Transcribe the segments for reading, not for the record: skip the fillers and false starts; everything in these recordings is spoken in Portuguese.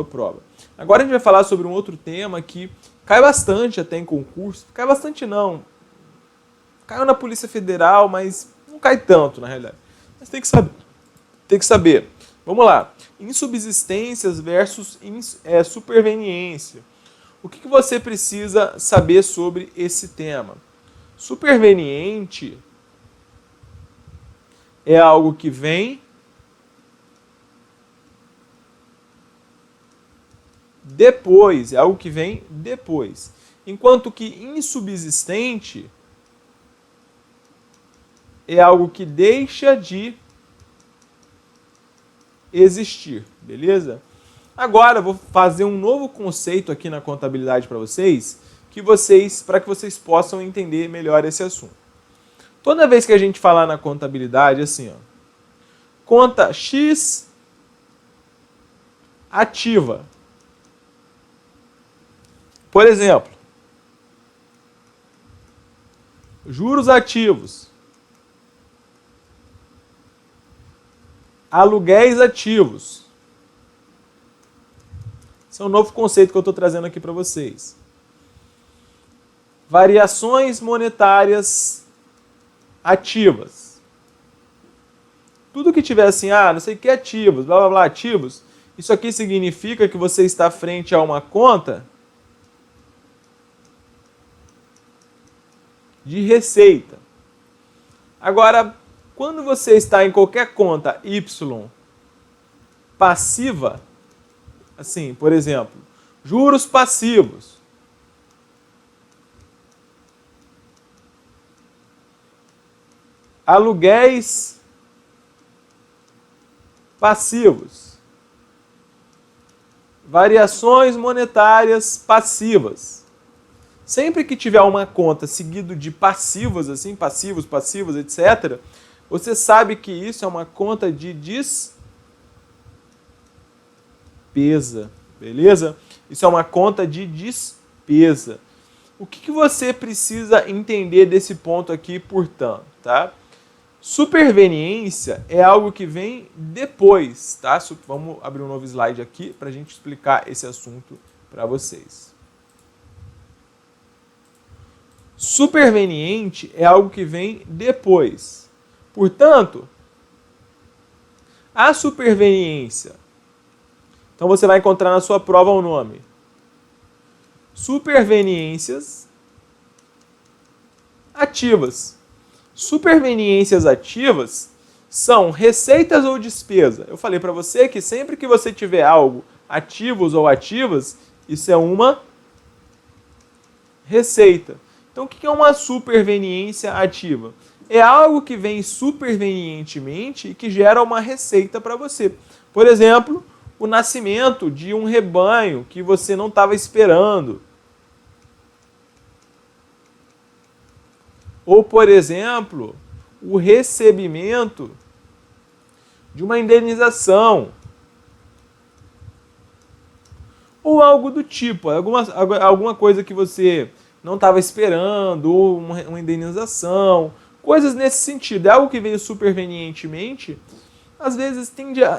prova. Agora a gente vai falar sobre um outro tema que cai bastante até em concurso. Cai bastante não. Caiu na Polícia Federal, mas não cai tanto na realidade. Mas tem que saber. Tem que saber. Vamos lá. Insubsistências versus superveniência. O que você precisa saber sobre esse tema? Superveniente é algo que vem depois, é algo que vem depois. Enquanto que insubsistente é algo que deixa de existir, beleza? Agora eu vou fazer um novo conceito aqui na contabilidade para vocês, para que vocês possam entender melhor esse assunto. Toda vez que a gente falar na contabilidade, assim, ó, conta X ativa. Por exemplo, juros ativos, aluguéis ativos. Esse é um novo conceito que eu estou trazendo aqui para vocês. Variações monetárias ativas. Tudo que tiver assim, não sei o que ativos, blá blá blá, ativos, isso aqui significa que você está frente a uma conta de receita. Agora, quando você está em qualquer conta Y passiva, assim, por exemplo, juros passivos, aluguéis passivos, variações monetárias passivas. Sempre que tiver uma conta seguido de passivos, assim, passivos, etc., você sabe que isso é uma conta de despesa, beleza? Isso é uma conta de despesa. O que você precisa entender desse ponto aqui, portanto, tá? Superveniência é algo que vem depois, tá? Vamos abrir um novo slide aqui para a gente explicar esse assunto para vocês. Superveniente é algo que vem depois. Portanto, a superveniência. Então você vai encontrar na sua prova o nome. Superveniências ativas. Superveniências ativas são receitas ou despesa. Eu falei para você que sempre que você tiver algo ativos ou ativas, isso é uma receita. Então, o que é uma superveniência ativa? É algo que vem supervenientemente e que gera uma receita para você. Por exemplo, o nascimento de um rebanho que você não estava esperando. Ou, por exemplo, o recebimento de uma indenização. Ou algo do tipo, alguma coisa que você não estava esperando, ou uma indenização, coisas nesse sentido. É algo que veio supervenientemente. Às vezes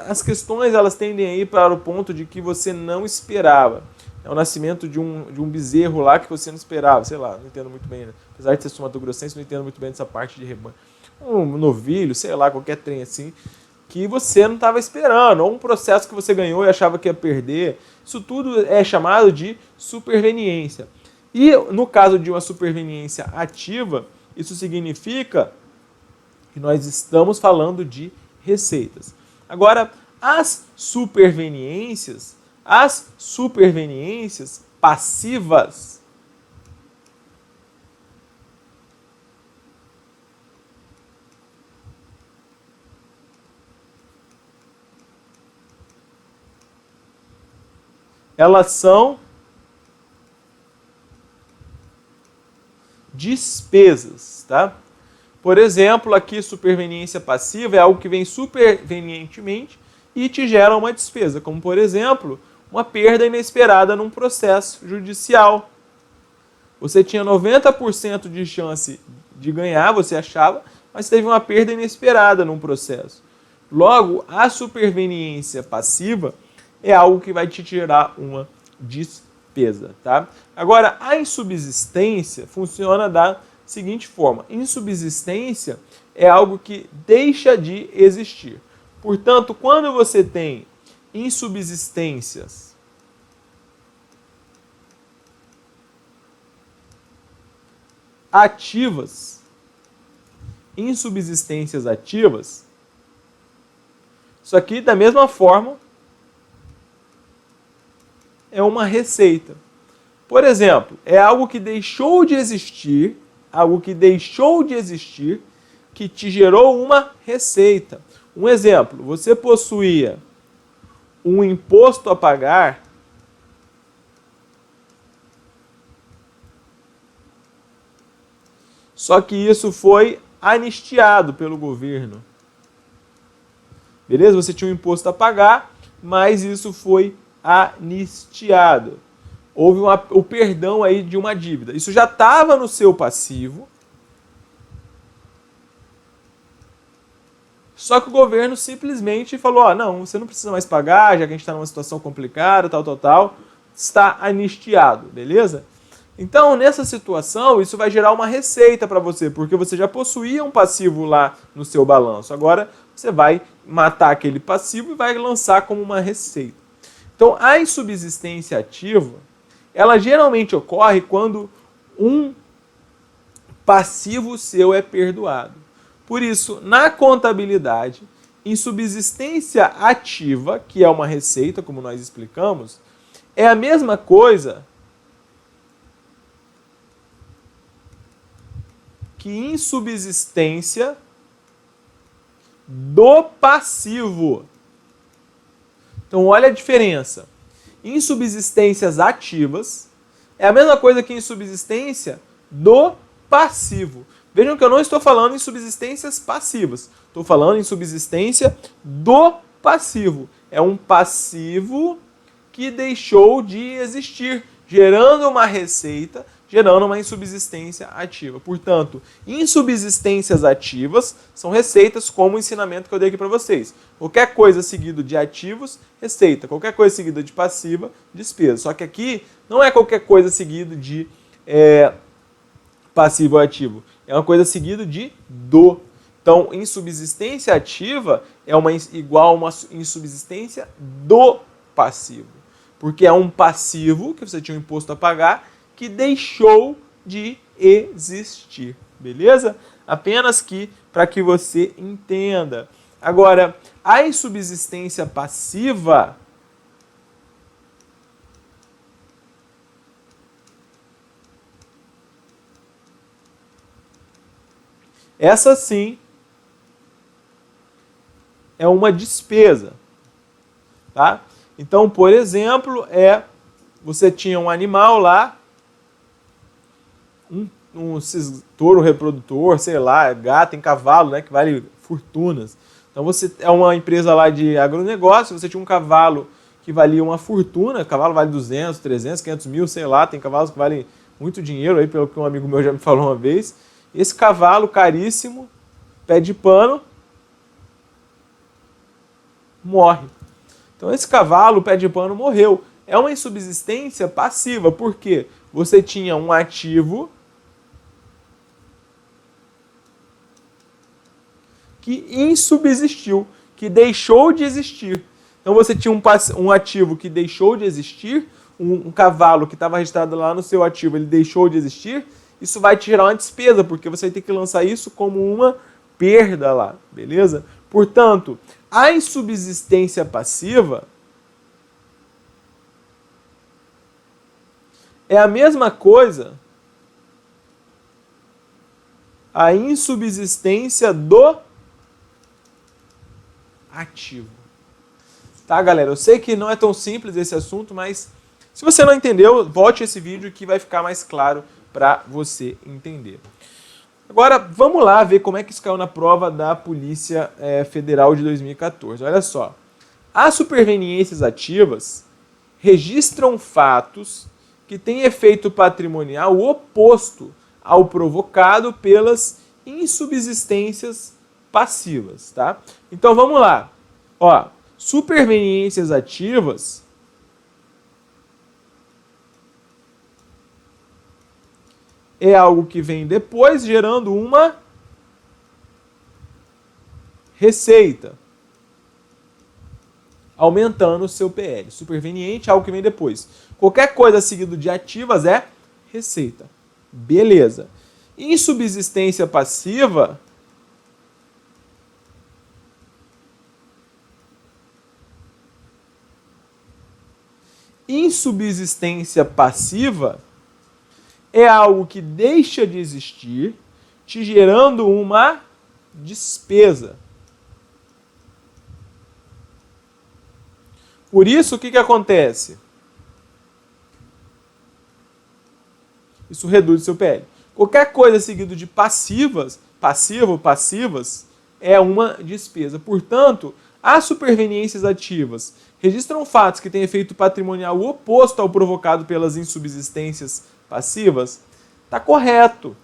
as questões elas tendem a ir para o ponto de que você não esperava. É o nascimento de um bezerro lá que você não esperava, sei lá, não entendo muito bem, né? Apesar de ser sumatogrossense, não entendo muito bem dessa parte de rebanho. Um novilho, sei lá, qualquer trem assim, que você não estava esperando, ou um processo que você ganhou e achava que ia perder. Isso tudo é chamado de superveniência. E no caso de uma superveniência ativa, isso significa que nós estamos falando de receitas. Agora, as superveniências passivas, elas são despesas, tá? Por exemplo, aqui superveniência passiva é algo que vem supervenientemente e te gera uma despesa, como por exemplo, uma perda inesperada num processo judicial. Você tinha 90% de chance de ganhar, você achava, mas teve uma perda inesperada num processo. Logo, a superveniência passiva é algo que vai te gerar uma despesa, tá? Agora, a insubsistência funciona da seguinte forma. Insubsistência é algo que deixa de existir. Portanto, quando você tem insubsistências ativas, isso aqui da mesma forma é uma receita. Por exemplo, é algo que deixou de existir, que te gerou uma receita. Um exemplo, você possuía um imposto a pagar só que isso foi anistiado pelo governo. Beleza? Você tinha um imposto a pagar, mas isso foi anistiado. Houve o perdão aí de uma dívida. Isso já estava no seu passivo. Só que o governo simplesmente falou, não, você não precisa mais pagar, já que a gente está numa situação complicada, tal, está anistiado, beleza? Então, nessa situação, isso vai gerar uma receita para você, porque você já possuía um passivo lá no seu balanço. Agora, você vai matar aquele passivo e vai lançar como uma receita. Então, a insubsistência ativa, ela geralmente ocorre quando um passivo seu é perdoado. Por isso, na contabilidade, insubsistência ativa, que é uma receita, como nós explicamos, é a mesma coisa que insubsistência do passivo. Então, olha a diferença. Insubsistências ativas é a mesma coisa que insubsistência do passivo. Vejam que eu não estou falando em subsistências passivas. Estou falando em subsistência do passivo. É um passivo que deixou de existir, gerando uma receita, gerando uma insubsistência ativa. Portanto, insubsistências ativas são receitas como o ensinamento que eu dei aqui para vocês. Qualquer coisa seguido de ativos, receita. Qualquer coisa seguida de passiva, despesa. Só que aqui não é qualquer coisa seguido de passivo ou ativo. É uma coisa seguida de do. Então, insubsistência ativa é igual a uma insubsistência do passivo. Porque é um passivo que você tinha um imposto a pagar que deixou de existir. Beleza? Apenas que para que você entenda. Agora, a insubsistência passiva essa sim é uma despesa, tá? Então, por exemplo, você tinha um animal lá, um touro reprodutor, sei lá, gato, tem cavalo, né, que vale fortunas. Então, você é uma empresa lá de agronegócio, você tinha um cavalo que valia uma fortuna, o cavalo vale 200, 300, 500 mil, sei lá, tem cavalos que valem muito dinheiro, aí, pelo que um amigo meu já me falou uma vez. Esse cavalo caríssimo, pé de pano, morre. Então esse cavalo, pé de pano, morreu. É uma insubsistência passiva, porque você tinha um ativo que insubsistiu, que deixou de existir. Então você tinha um ativo que deixou de existir, um cavalo que estava registrado lá no seu ativo, ele deixou de existir. Isso vai te gerar uma despesa, porque você vai ter que lançar isso como uma perda lá, beleza? Portanto, a insubsistência passiva é a mesma coisa a insubsistência do ativo. Tá, galera? Eu sei que não é tão simples esse assunto, mas se você não entendeu, volte esse vídeo que vai ficar mais claro para você entender. Agora, vamos lá ver como é que isso caiu na prova da Polícia Federal de 2014. Olha só. As superveniências ativas registram fatos que têm efeito patrimonial oposto ao provocado pelas insubsistências passivas, tá? Então, vamos lá. Ó, superveniências ativas é algo que vem depois, gerando uma receita, aumentando o seu PL. Superveniente é algo que vem depois. Qualquer coisa seguido de ativas é receita. Beleza. Insubsistência passiva é algo que deixa de existir, te gerando uma despesa. Por isso, o que acontece? Isso reduz o seu PL. Qualquer coisa seguido de passivas, passivas, é uma despesa. Portanto, as superveniências ativas registram fatos que têm efeito patrimonial oposto ao provocado pelas insubsistências passivas, está correto.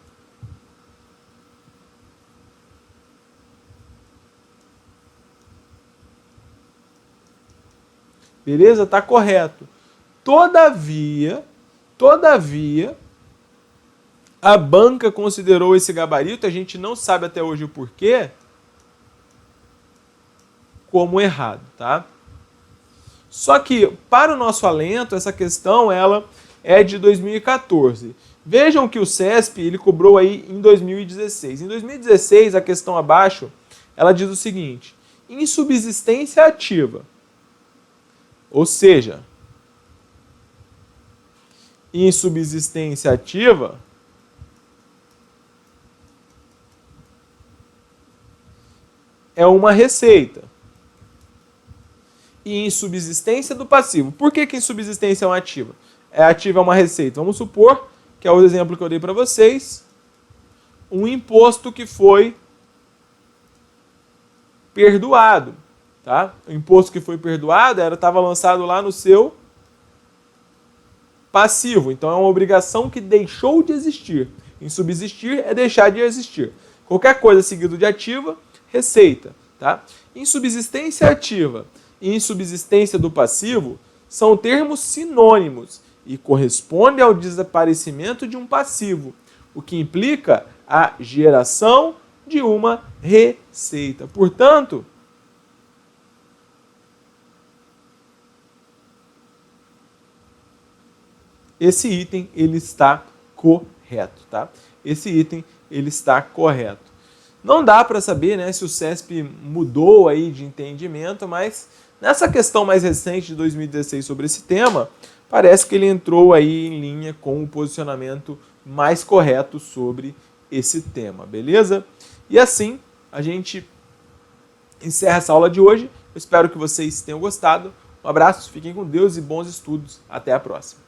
Beleza? Está correto. Todavia, a banca considerou esse gabarito, a gente não sabe até hoje o porquê, como errado, tá? Só que, para o nosso alento, essa questão ela é de 2014. Vejam que o CESP ele cobrou aí em 2016. Em 2016, a questão abaixo, ela diz o seguinte: insubsistência ativa. Ou seja, insubsistência ativa é uma receita. E insubsistência do passivo. Por que insubsistência é uma ativa? Ativa é uma receita. Vamos supor, que é o exemplo que eu dei para vocês, um imposto que foi perdoado. Tá? O imposto que foi perdoado estava lançado lá no seu passivo. Então é uma obrigação que deixou de existir. Insubsistir é deixar de existir. Qualquer coisa seguido de ativa, receita. Tá? Insubsistência ativa e insubsistência do passivo são termos sinônimos e correspondem ao desaparecimento de um passivo, o que implica a geração de uma receita. Portanto, esse item ele está correto, tá? Esse item ele está correto. Não dá para saber, né, se o CESP mudou aí de entendimento, mas nessa questão mais recente de 2016 sobre esse tema, parece que ele entrou aí em linha com o posicionamento mais correto sobre esse tema, beleza? E assim a gente encerra essa aula de hoje. Eu espero que vocês tenham gostado. Um abraço, fiquem com Deus e bons estudos. Até a próxima.